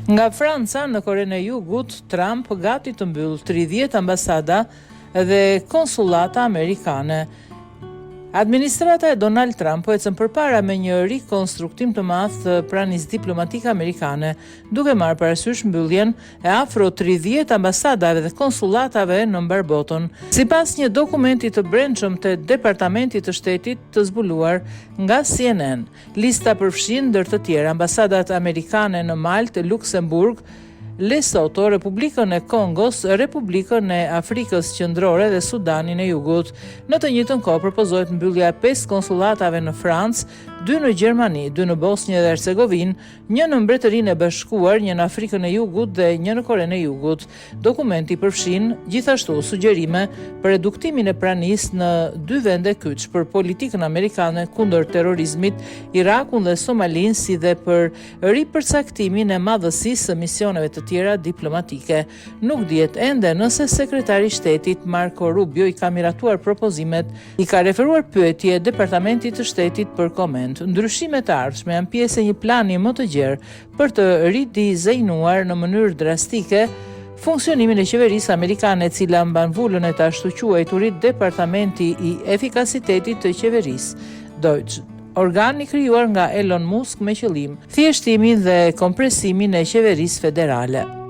Nga Franca në Korenë e Jugut, Trump gati të mbyll 30 ambasada dhe konsullata amerikane. Administrata e Donald Trump po ecën përpara me një rikonstruktim të madh të pranisë diplomatike amerikane, duke marrë parasysh mbylljen e afro 30 ambasadave dhe konsullatave në mbar botën. Sipas një dokumenti të brendshëm të Departamentit të Shtetit të zbuluar nga CNN, lista përfshin ndër të tjerë ambasadat amerikane në Maltë, Luksemburg, Lesotho, Republikën e Kongos, Republikën e Afrikës Qendrore dhe Sudanin e Jugut. Në të njëjtën kohë propozohet mbyllja e 5 konsullatave në Francë, 2 në Gjermani, 2 në Bosnjë dhe Hercegovinë, 1 në Mbretërinë e Bashkuar, 1 në Afrikën e Jugut dhe 1 në Korenë e Jugut. Dokumenti përfshin gjithashtu sugjerime për reduktimin e pranisë në 2 vende kyç për politikën amerikane kundër terrorizmit, Irakun dhe Somalinë, si dhe për ripërcaktimin e madhësisë së misioneve të tjera diplomatike. Nuk dihet ende nëse sekretari i shtetit Marco Rubio i ka miratuar propozimet, i ka referuar pyetje Departamentit të Shtetit për koment. Ndryshimet e ardhshme janë pjesë e një plani më të gjerë për të ridizajnuar në mënyrë drastike funksionimin e qeverisë amerikane, e cila mban vulën e të ashtu quajturit Departamenti i Efikasitetit të Qeverisë, Deutsche, organi krijuar nga Elon Musk me qëllim thjeshtimin dhe kompresimin e qeverisë federale.